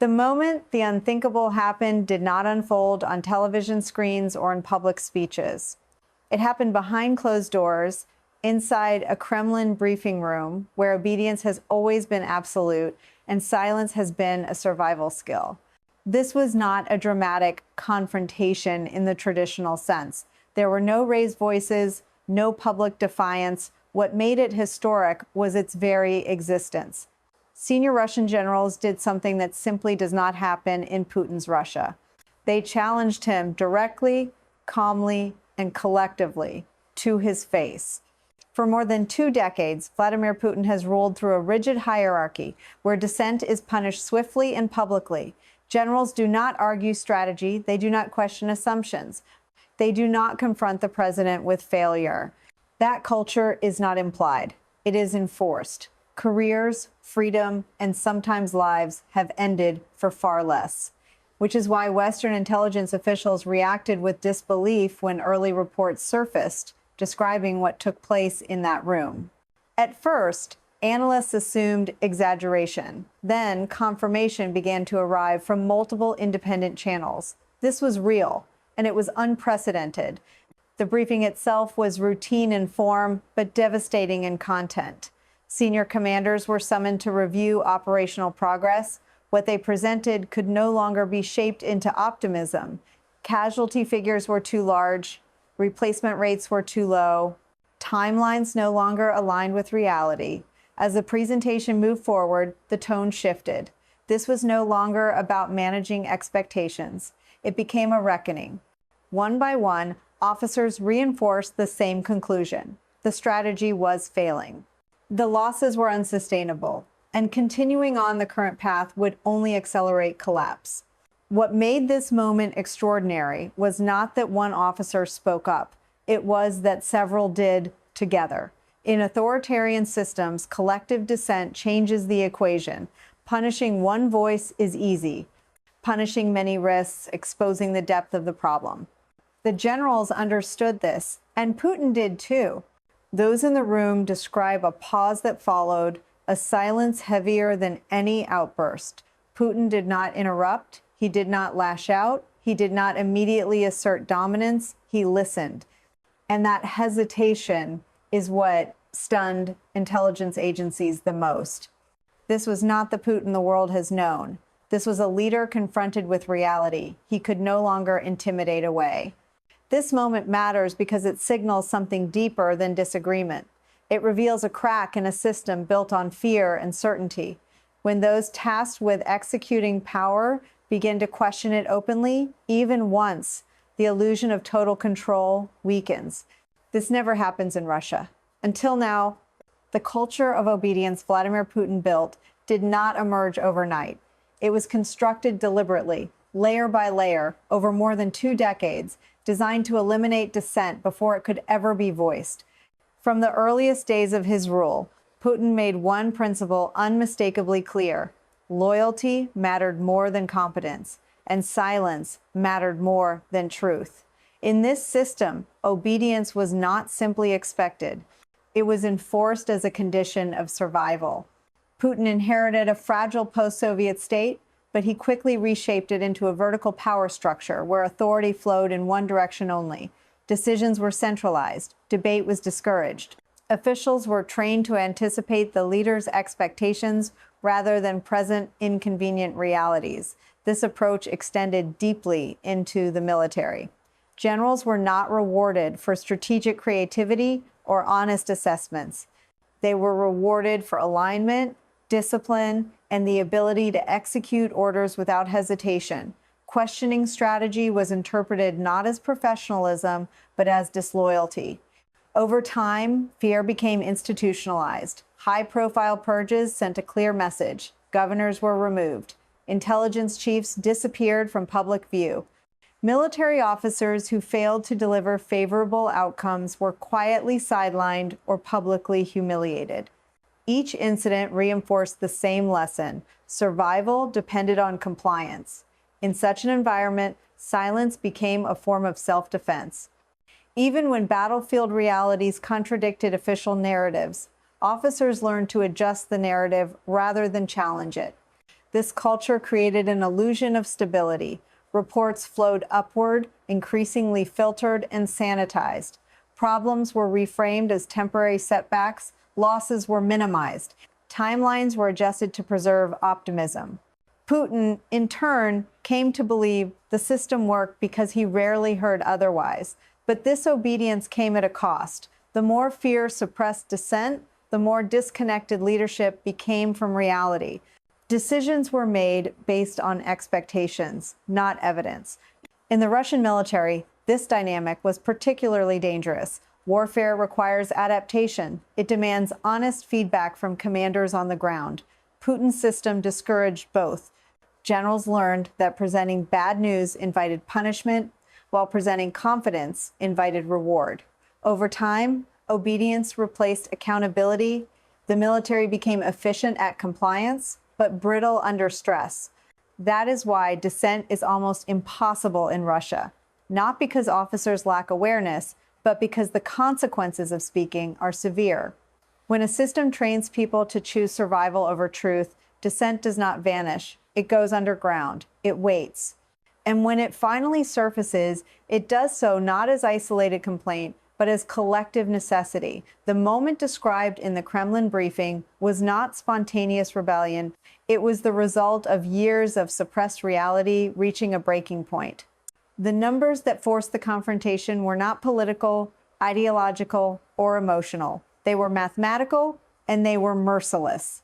The moment the unthinkable happened did not unfold on television screens or in public speeches. It happened behind closed doors, inside a Kremlin briefing room where obedience has always been absolute and silence has been a survival skill. This was not a dramatic confrontation in the traditional sense. There were no raised voices, no public defiance. What made it historic was its very existence. Senior Russian generals did something that simply does not happen in Putin's Russia. They challenged him directly, calmly, and collectively to his face. For more than 2 decades, Vladimir Putin has ruled through a rigid hierarchy where dissent is punished swiftly and publicly. Generals do not argue strategy. They do not question assumptions. They do not confront the president with failure. That culture is not implied. It is enforced. Careers, freedom, and sometimes lives have ended for far less, which is why Western intelligence officials reacted with disbelief when early reports surfaced describing what took place in that room. At first, analysts assumed exaggeration. Then, confirmation began to arrive from multiple independent channels. This was real, and it was unprecedented. The briefing itself was routine in form, but devastating in content. Senior commanders were summoned to review operational progress. What they presented could no longer be shaped into optimism. Casualty figures were too large, replacement rates were too low, timelines no longer aligned with reality. As the presentation moved forward, the tone shifted. This was no longer about managing expectations. It became a reckoning. One by one, officers reinforced the same conclusion. The strategy was failing. The losses were unsustainable, and continuing on the current path would only accelerate collapse. What made this moment extraordinary was not that one officer spoke up. It was that several did together. In authoritarian systems, collective dissent changes the equation. Punishing one voice is easy. Punishing many risks, exposing the depth of the problem. The generals understood this, and Putin did too. Those in the room describe a pause that followed, a silence heavier than any outburst. Putin did not interrupt. He did not lash out. He did not immediately assert dominance. He listened. And that hesitation is what stunned intelligence agencies the most. This was not the Putin the world has known. This was a leader confronted with reality. He could no longer intimidate away. This moment matters because it signals something deeper than disagreement. It reveals a crack in a system built on fear and certainty. When those tasked with executing power begin to question it openly, even once, the illusion of total control weakens. This never happens in Russia. Until now, the culture of obedience Vladimir Putin built did not emerge overnight. It was constructed deliberately, layer by layer, over more than 2 decades, designed to eliminate dissent before it could ever be voiced. From the earliest days of his rule, Putin made one principle unmistakably clear. Loyalty mattered more than competence, and silence mattered more than truth. In this system, obedience was not simply expected. It was enforced as a condition of survival. Putin inherited a fragile post-Soviet state, but he quickly reshaped it into a vertical power structure where authority flowed in one direction only. Decisions were centralized. Debate was discouraged. Officials were trained to anticipate the leader's expectations rather than present inconvenient realities. This approach extended deeply into the military. Generals were not rewarded for strategic creativity or honest assessments. They were rewarded for alignment, discipline, and the ability to execute orders without hesitation. Questioning strategy was interpreted not as professionalism, but as disloyalty. Over time, fear became institutionalized. High-profile purges sent a clear message. Governors were removed. Intelligence chiefs disappeared from public view. Military officers who failed to deliver favorable outcomes were quietly sidelined or publicly humiliated. Each incident reinforced the same lesson. Survival depended on compliance. In such an environment, silence became a form of self-defense. Even when battlefield realities contradicted official narratives, officers learned to adjust the narrative rather than challenge it. This culture created an illusion of stability. Reports flowed upward, increasingly filtered and sanitized. Problems were reframed as temporary setbacks, losses were minimized, timelines were adjusted to preserve optimism. Putin, in turn, came to believe the system worked because he rarely heard otherwise. But this obedience came at a cost. The more fear suppressed dissent, the more disconnected leadership became from reality. Decisions were made based on expectations, not evidence. In the Russian military, this dynamic was particularly dangerous. Warfare requires adaptation. It demands honest feedback from commanders on the ground. Putin's system discouraged both. Generals learned that presenting bad news invited punishment, while presenting confidence invited reward. Over time, obedience replaced accountability. The military became efficient at compliance, but brittle under stress. That is why dissent is almost impossible in Russia, not because officers lack awareness, but because the consequences of speaking are severe. When a system trains people to choose survival over truth, dissent does not vanish. It goes underground. It waits. And when it finally surfaces, it does so not as isolated complaint, but as collective necessity. The moment described in the Kremlin briefing was not spontaneous rebellion. It was the result of years of suppressed reality reaching a breaking point. The numbers that forced the confrontation were not political, ideological, or emotional. They were mathematical, and they were merciless.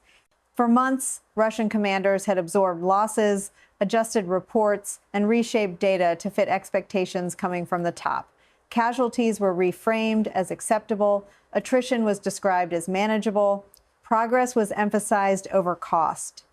For months, Russian commanders had absorbed losses, adjusted reports, and reshaped data to fit expectations coming from the top. Casualties were reframed as acceptable, attrition was described as manageable, progress was emphasized over cost.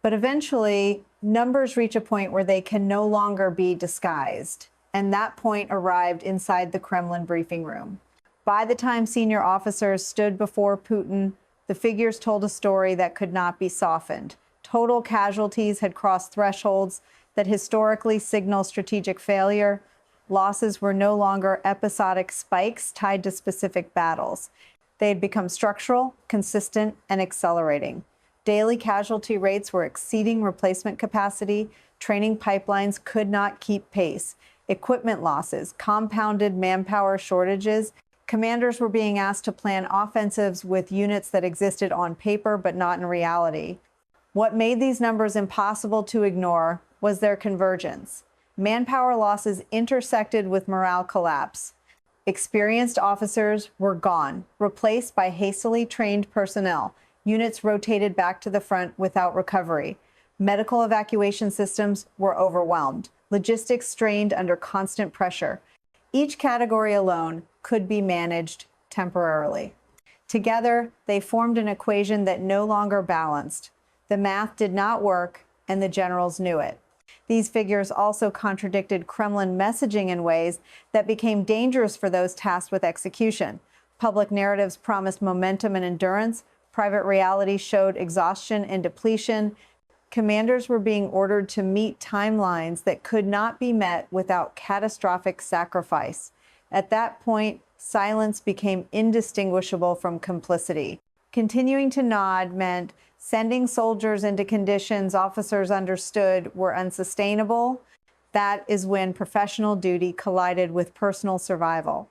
But eventually, numbers reach a point where they can no longer be disguised, and that point arrived inside the Kremlin briefing room. By the time senior officers stood before Putin, the figures told a story that could not be softened. Total casualties had crossed thresholds that historically signal strategic failure. Losses were no longer episodic spikes tied to specific battles. They had become structural, consistent, and accelerating. Daily casualty rates were exceeding replacement capacity. Training pipelines could not keep pace. Equipment losses, compounded manpower shortages. Commanders were being asked to plan offensives with units that existed on paper but not in reality. What made these numbers impossible to ignore was their convergence. Manpower losses intersected with morale collapse. Experienced officers were gone, replaced by hastily trained personnel. Units rotated back to the front without recovery. Medical evacuation systems were overwhelmed. Logistics strained under constant pressure. Each category alone could be managed temporarily. Together, they formed an equation that no longer balanced. The math did not work, and the generals knew it. These figures also contradicted Kremlin messaging in ways that became dangerous for those tasked with execution. Public narratives promised momentum and endurance. Private reality showed exhaustion and depletion. Commanders were being ordered to meet timelines that could not be met without catastrophic sacrifice. At that point, silence became indistinguishable from complicity. Continuing to nod meant sending soldiers into conditions officers understood were unsustainable. That is when professional duty collided with personal survival.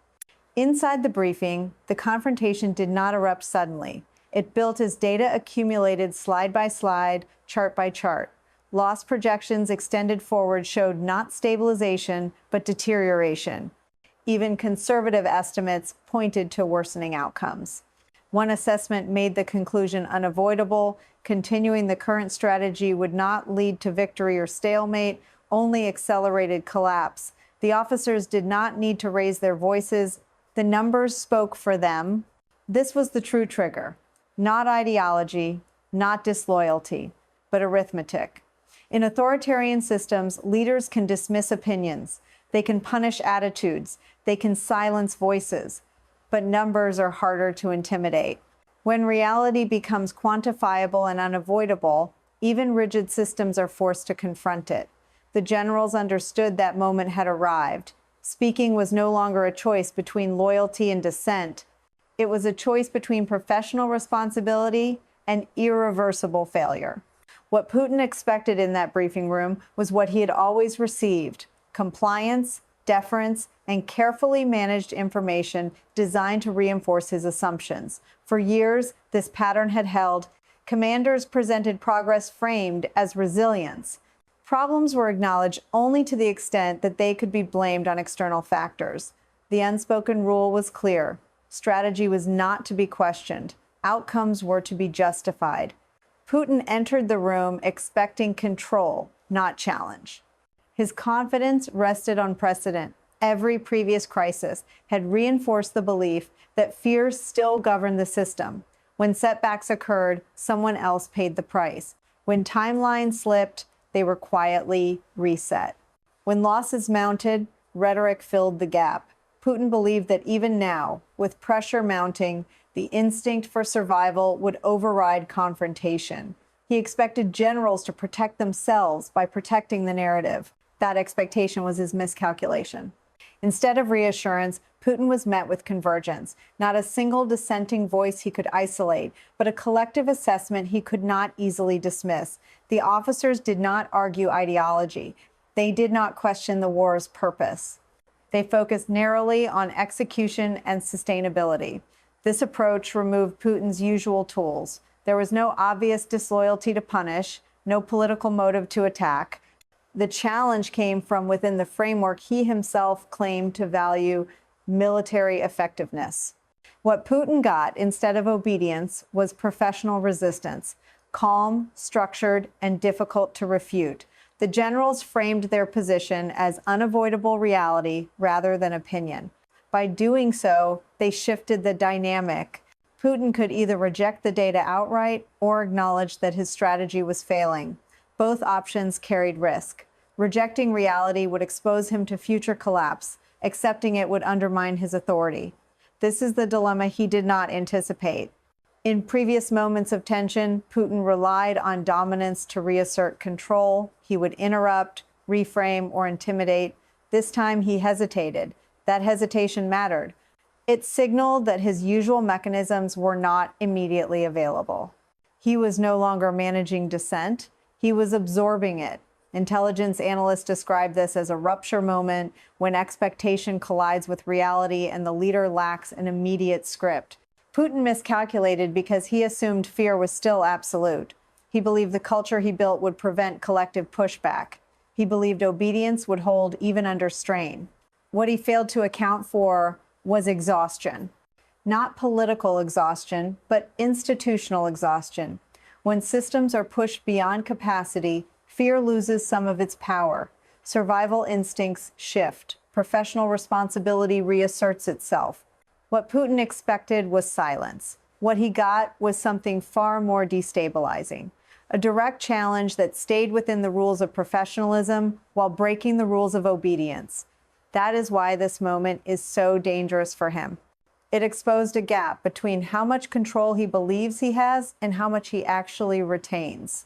Inside the briefing, the confrontation did not erupt suddenly. It built as data accumulated slide by slide, chart by chart. Loss projections extended forward showed not stabilization, but deterioration. Even conservative estimates pointed to worsening outcomes. One assessment made the conclusion unavoidable. Continuing the current strategy would not lead to victory or stalemate, only accelerated collapse. The officers did not need to raise their voices. The numbers spoke for them. This was the true trigger. Not ideology, not disloyalty, but arithmetic. In authoritarian systems, leaders can dismiss opinions. They can punish attitudes. They can silence voices. But numbers are harder to intimidate. When reality becomes quantifiable and unavoidable, even rigid systems are forced to confront it. The generals understood that moment had arrived. Speaking was no longer a choice between loyalty and dissent. It was a choice between professional responsibility and irreversible failure. What Putin expected in that briefing room was what he had always received: compliance, deference, and carefully managed information designed to reinforce his assumptions. For years, this pattern had held. Commanders presented progress framed as resilience. Problems were acknowledged only to the extent that they could be blamed on external factors. The unspoken rule was clear. Strategy was not to be questioned. Outcomes were to be justified. Putin entered the room expecting control, not challenge. His confidence rested on precedent. Every previous crisis had reinforced the belief that fears still governed the system. When setbacks occurred, someone else paid the price. When timelines slipped, they were quietly reset. When losses mounted, rhetoric filled the gap. Putin believed that even now, with pressure mounting, the instinct for survival would override confrontation. He expected generals to protect themselves by protecting the narrative. That expectation was his miscalculation. Instead of reassurance, Putin was met with convergence. Not a single dissenting voice he could isolate, but a collective assessment he could not easily dismiss. The officers did not argue ideology. They did not question the war's purpose. They focused narrowly on execution and sustainability. This approach removed Putin's usual tools. There was no obvious disloyalty to punish, no political motive to attack. The challenge came from within the framework he himself claimed to value: military effectiveness. What Putin got instead of obedience was professional resistance, calm, structured, and difficult to refute. The generals framed their position as unavoidable reality rather than opinion. By doing so, they shifted the dynamic. Putin could either reject the data outright or acknowledge that his strategy was failing. Both options carried risk. Rejecting reality would expose him to future collapse. Accepting it would undermine his authority. This is the dilemma he did not anticipate. In previous moments of tension, Putin relied on dominance to reassert control. He would interrupt, reframe, or intimidate. This time he hesitated. That hesitation mattered. It signaled that his usual mechanisms were not immediately available. He was no longer managing dissent. He was absorbing it. Intelligence analysts describe this as a rupture moment when expectation collides with reality and the leader lacks an immediate script. Putin miscalculated because he assumed fear was still absolute. He believed the culture he built would prevent collective pushback. He believed obedience would hold even under strain. What he failed to account for was exhaustion. Not political exhaustion, but institutional exhaustion. When systems are pushed beyond capacity, fear loses some of its power. Survival instincts shift. Professional responsibility reasserts itself. What Putin expected was silence. What he got was something far more destabilizing. A direct challenge that stayed within the rules of professionalism while breaking the rules of obedience. That is why this moment is so dangerous for him. It exposed a gap between how much control he believes he has and how much he actually retains.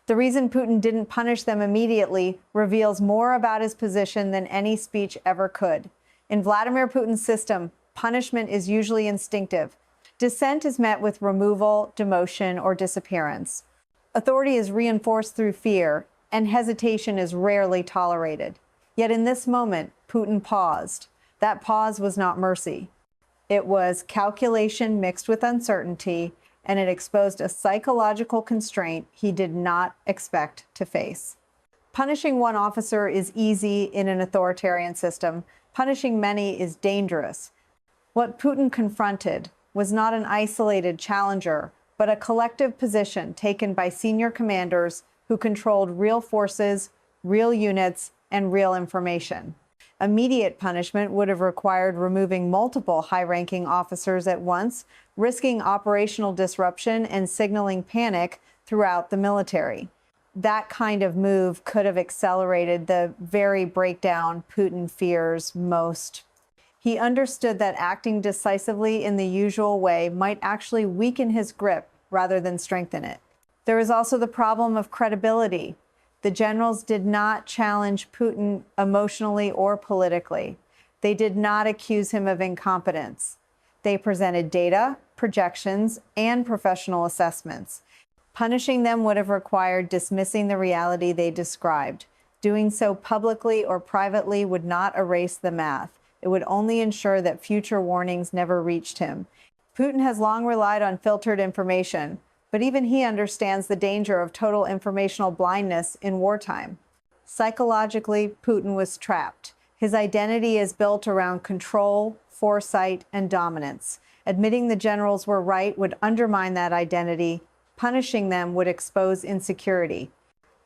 The reason Putin didn't punish them immediately reveals more about his position than any speech ever could. In Vladimir Putin's system, punishment is usually instinctive. Dissent is met with removal, demotion, or disappearance. Authority is reinforced through fear, and hesitation is rarely tolerated. Yet in this moment, Putin paused. That pause was not mercy. It was calculation mixed with uncertainty, and it exposed a psychological constraint he did not expect to face. Punishing one officer is easy in an authoritarian system. Punishing many is dangerous. What Putin confronted was not an isolated challenger, but a collective position taken by senior commanders who controlled real forces, real units, and real information. Immediate punishment would have required removing multiple high-ranking officers at once, risking operational disruption and signaling panic throughout the military. That kind of move could have accelerated the very breakdown Putin fears most. He understood that acting decisively in the usual way might actually weaken his grip rather than strengthen it. There is also the problem of credibility. The generals did not challenge Putin emotionally or politically. They did not accuse him of incompetence. They presented data, projections, and professional assessments. Punishing them would have required dismissing the reality they described. Doing so publicly or privately would not erase the math. It would only ensure that future warnings never reached him. Putin has long relied on filtered information, but even he understands the danger of total informational blindness in wartime. Psychologically, Putin was trapped. His identity is built around control, foresight, and dominance. Admitting the generals were right would undermine that identity. Punishing them would expose insecurity.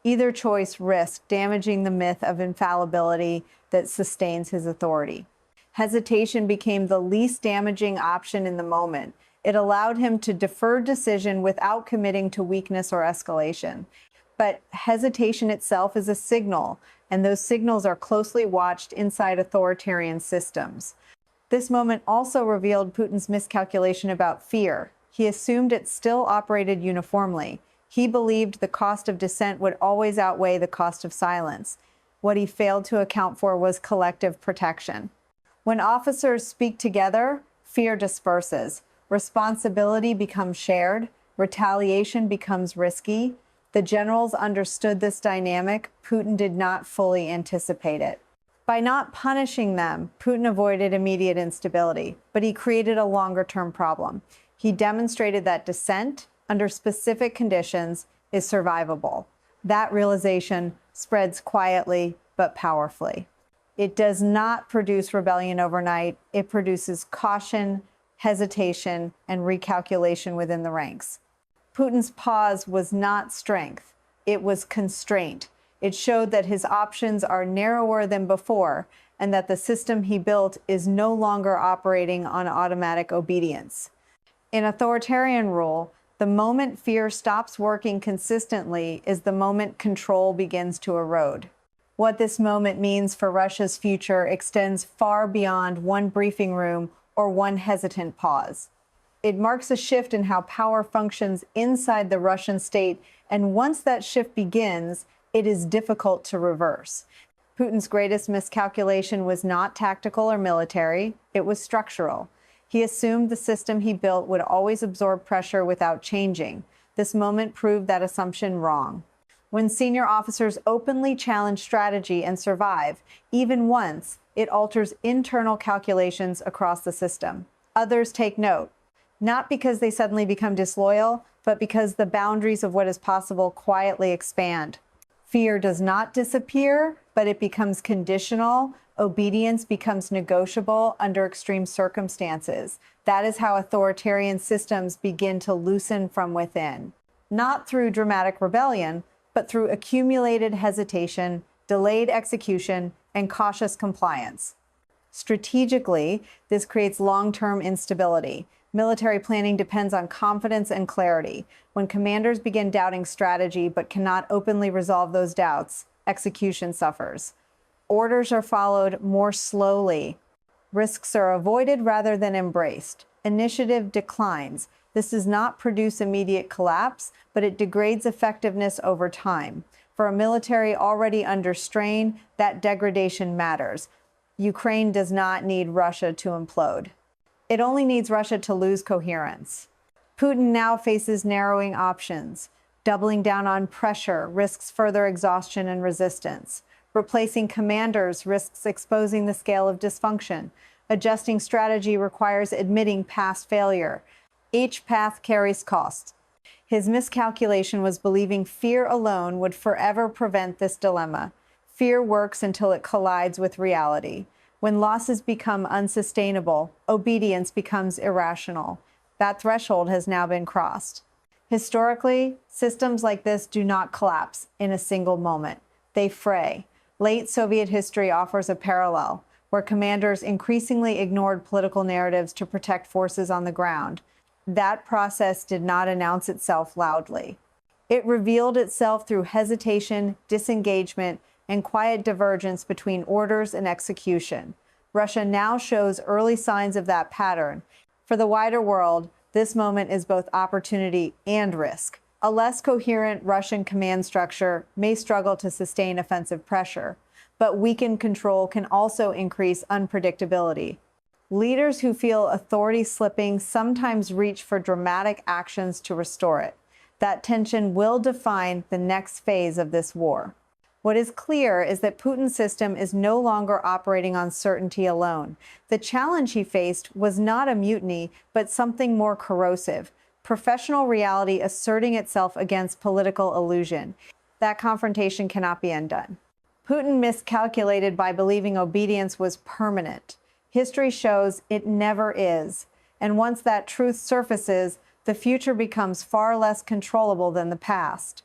Either choice risked damaging the myth of infallibility that sustains his authority. Hesitation became the least damaging option in the moment. It allowed him to defer decision without committing to weakness or escalation. But hesitation itself is a signal, and those signals are closely watched inside authoritarian systems. This moment also revealed Putin's miscalculation about fear. He assumed it still operated uniformly. He believed the cost of dissent would always outweigh the cost of silence. What he failed to account for was collective protection. When officers speak together, fear disperses. Responsibility becomes shared. Retaliation becomes risky. The generals understood this dynamic. Putin did not fully anticipate it. By not punishing them, Putin avoided immediate instability, but he created a longer-term problem. He demonstrated that dissent, under specific conditions, is survivable. That realization spreads quietly but powerfully. It does not produce rebellion overnight. It produces caution, hesitation, and recalculation within the ranks. Putin's pause was not strength. It was constraint. It showed that his options are narrower than before, and that the system he built is no longer operating on automatic obedience. In authoritarian rule, the moment fear stops working consistently is the moment control begins to erode. What this moment means for Russia's future extends far beyond one briefing room or one hesitant pause. It marks a shift in how power functions inside the Russian state, and once that shift begins, it is difficult to reverse. Putin's greatest miscalculation was not tactical or military, it was structural. He assumed the system he built would always absorb pressure without changing. This moment proved that assumption wrong. When senior officers openly challenge strategy and survive, even once, it alters internal calculations across the system. Others take note, not because they suddenly become disloyal, but because the boundaries of what is possible quietly expand. Fear does not disappear, but it becomes conditional. Obedience becomes negotiable under extreme circumstances. That is how authoritarian systems begin to loosen from within. Not through dramatic rebellion, but through accumulated hesitation, delayed execution, and cautious compliance. Strategically, this creates long-term instability. Military planning depends on confidence and clarity. When commanders begin doubting strategy but cannot openly resolve those doubts, execution suffers. Orders are followed more slowly. Risks are avoided rather than embraced. Initiative declines. This does not produce immediate collapse, but it degrades effectiveness over time. For a military already under strain, that degradation matters. Ukraine does not need Russia to implode. It only needs Russia to lose coherence. Putin now faces narrowing options. Doubling down on pressure risks further exhaustion and resistance. Replacing commanders risks exposing the scale of dysfunction. Adjusting strategy requires admitting past failure. Each path carries costs. His miscalculation was believing fear alone would forever prevent this dilemma. Fear works until it collides with reality. When losses become unsustainable, obedience becomes irrational. That threshold has now been crossed. Historically, systems like this do not collapse in a single moment. They fray. Late Soviet history offers a parallel, where commanders increasingly ignored political narratives to protect forces on the ground. That process did not announce itself loudly. It revealed itself through hesitation, disengagement, and quiet divergence between orders and execution. Russia now shows early signs of that pattern. For the wider world, this moment is both opportunity and risk. A less coherent Russian command structure may struggle to sustain offensive pressure, but weakened control can also increase unpredictability. Leaders who feel authority slipping sometimes reach for dramatic actions to restore it. That tension will define the next phase of this war. What is clear is that Putin's system is no longer operating on certainty alone. The challenge he faced was not a mutiny, but something more corrosive: professional reality asserting itself against political illusion. That confrontation cannot be undone. Putin miscalculated by believing obedience was permanent. History shows it never is. And once that truth surfaces, the future becomes far less controllable than the past.